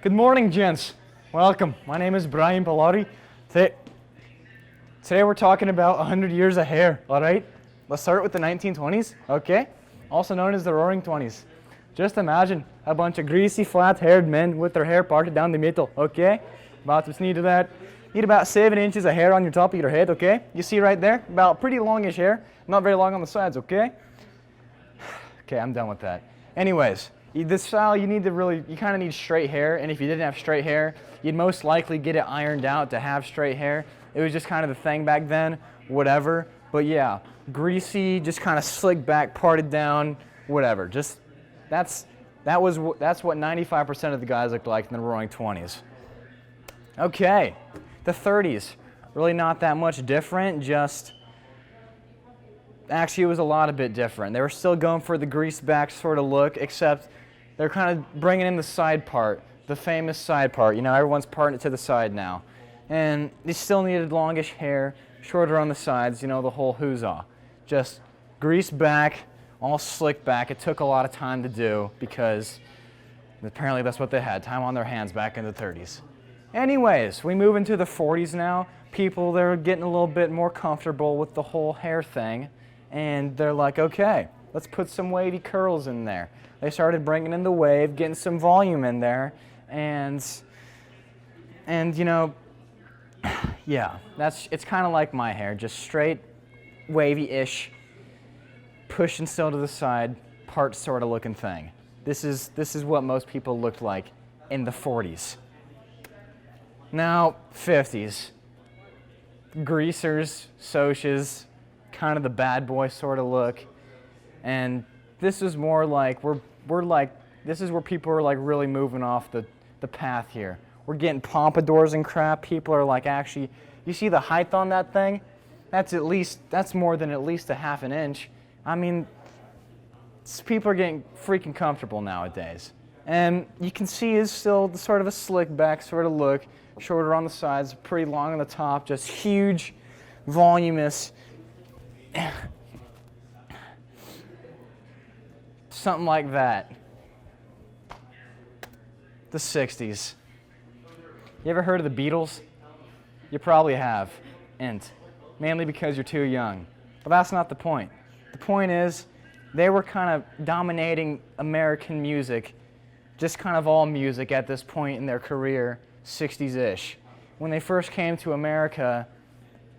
Good morning, gents. Welcome. My name is Brian Pallotti. Today we're talking about 100 years of hair, all right? Let's start with the 1920s, okay? Also known as the Roaring 20s. Just imagine a bunch of greasy, flat-haired men with their hair parted down the middle, okay? About what's needed that. Need about 7 inches of hair on your top of your head, okay? You see right there? About pretty longish hair. Not very long on the sides, okay? Okay, I'm done with that. Anyways, this style, you kind of need straight hair, and if you didn't have straight hair, you'd most likely get it ironed out to have straight hair. It was just kind of the thing back then, whatever. But yeah, greasy, just kind of slicked back, parted down, whatever. Just that's what 95% of the guys looked like in the Roaring 20s. Okay, the 30s, really not that much different. Actually, it was a bit different. They were still going for the greased back sort of look, except they're kind of bringing in the side part, the famous side part. You know, everyone's parting it to the side now. And they still needed longish hair, shorter on the sides, you know, the whole huzzah. Just greased back, all slicked back. It took a lot of time to do because apparently that's what they had, time on their hands back in the 30s. Anyways, we move into the 40s now. People, they're getting a little bit more comfortable with the whole hair thing. And they're like, okay, let's put some wavy curls in there. They started bringing in the wave, getting some volume in there, and you know, yeah, it's kind of like my hair, just straight, wavy-ish, pushing still to the side, part sort of looking thing. This is what most people looked like in the 40s. Now, 50s, greasers, Socs, kind of the bad boy sort of look, and this is more like this is where people are like really moving off the path here. We're getting pompadours and crap. People are like, actually, you see the height on that thing? That's more than at least a half an inch. I mean, people are getting freaking comfortable nowadays. And you can see is still sort of a slick back sort of look, shorter on the sides, pretty long on the top, just huge, voluminous. Something like that. The 60s. You ever heard of the Beatles? You probably have, and mainly because you're too young. But that's not the point. The point is, they were kind of dominating American music, just kind of all music at this point in their career, 60s-ish. When they first came to America,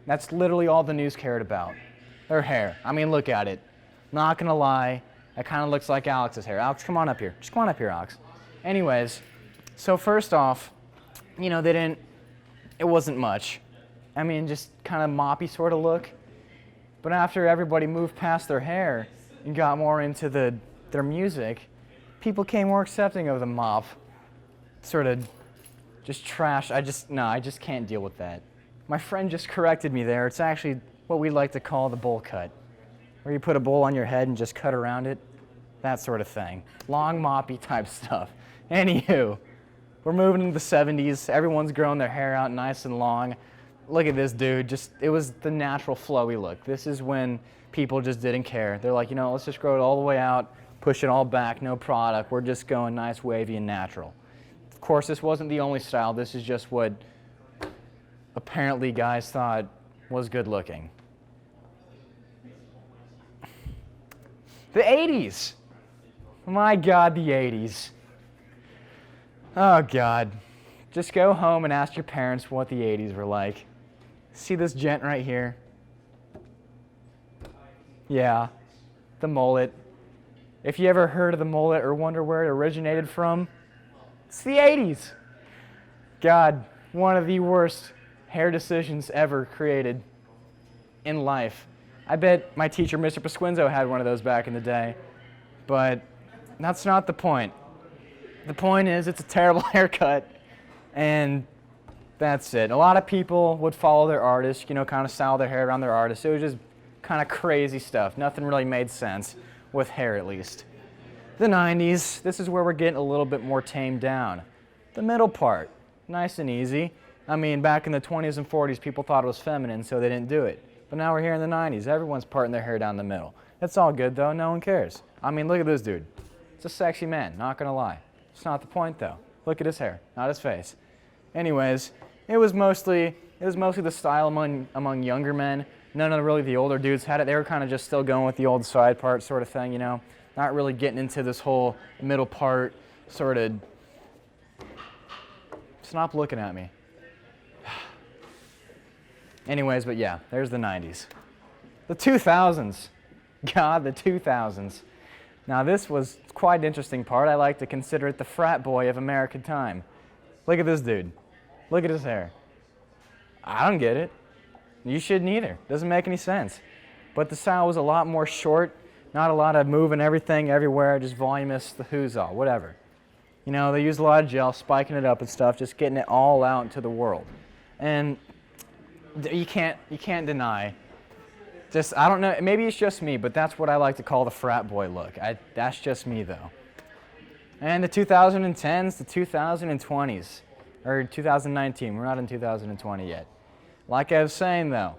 that's literally all the news cared about. Their hair. I mean, look at it. Not gonna lie, that kind of looks like Alex's hair. Alex, come on up here. Just come on up here, Alex. Anyways, so first off, you know, it wasn't much. I mean, just kind of moppy sort of look. But after everybody moved past their hair and got more into their music, people became more accepting of the mop. Sort of just trash. I just can't deal with that. My friend just corrected me there. It's actually what we like to call the bowl cut, where you put a bowl on your head and just cut around it, that sort of thing. Long, moppy type stuff. Anywho, we're moving into the 70s. Everyone's growing their hair out nice and long. Look at this dude. It was the natural flowy look. This is when people just didn't care. They're like, you know, let's just grow it all the way out, push it all back, no product. We're just going nice, wavy, and natural. Of course, this wasn't the only style. This is just what apparently guys thought was good looking. The 80s. My God, the 80s. Oh God. Just go home and ask your parents what the 80s were like. See this gent right here? Yeah, the mullet. If you ever heard of the mullet or wonder where it originated from, it's the 80s. God, one of the worst hair decisions ever created in life. I bet my teacher, Mr. Pasquinzo, had one of those back in the day. But that's not the point. The point is it's a terrible haircut, and that's it. A lot of people would follow their artists, you know, kind of style their hair around their artists. It was just kind of crazy stuff. Nothing really made sense, with hair at least. The 90s, this is where we're getting a little bit more tamed down. The middle part, nice and easy. I mean, back in the 20s and 40s, people thought it was feminine, so they didn't do it. But now we're here in the 90s. Everyone's parting their hair down the middle. It's all good, though. No one cares. I mean, look at this dude. It's a sexy man, not going to lie. It's not the point, though. Look at his hair, not his face. Anyways, it was mostly the style among younger men. None of really the older dudes had it. They were kind of just still going with the old side part sort of thing, you know, not really getting into this whole middle part sort of. Stop looking at me. Anyways, but yeah, there's the 90s. The 2000s. God, the 2000s. Now this was quite an interesting part. I like to consider it the frat boy of American time. Look at this dude. Look at his hair. I don't get it. You shouldn't either. Doesn't make any sense. But the style was a lot more short, not a lot of moving everything everywhere, just voluminous, the huzzah, whatever. You know, they used a lot of gel, spiking it up and stuff, just getting it all out into the world. And you can't deny. Just, I don't know, maybe it's just me, but that's what I like to call the frat boy look. That's just me, though. And the 2010s, the 2020s, or 2019, we're not in 2020 yet. Like I was saying, though,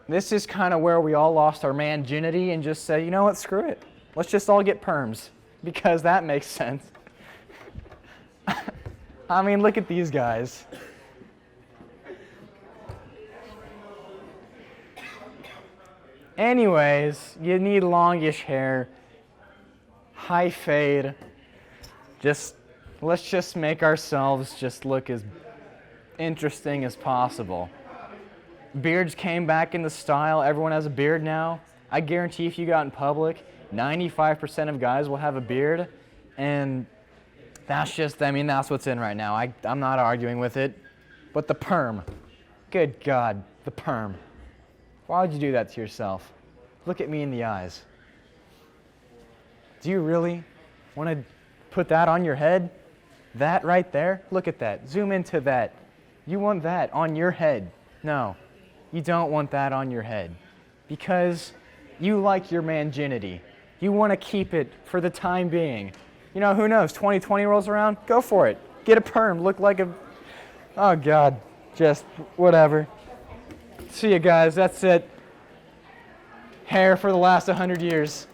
this is kind of where we all lost our manginity and just said, you know what, screw it. Let's just all get perms, because that makes sense. I mean, look at these guys. Anyways, you need longish hair, high fade. Let's just make ourselves just look as interesting as possible. Beards came back into style. Everyone has a beard now. I guarantee if you got in public, 95% of guys will have a beard, and that's what's in right now. I'm not arguing with it. But the perm, good God, the perm. Why would you do that to yourself? Look at me in the eyes. Do you really want to put that on your head? That right there? Look at that. Zoom into that. You want that on your head. No, you don't want that on your head. Because you like your manginity. You want to keep it for the time being. You know, who knows? 2020 rolls around, go for it. Get a perm, look like a... Oh, God. Just whatever. See you guys, that's it. Hair for the last 100 years.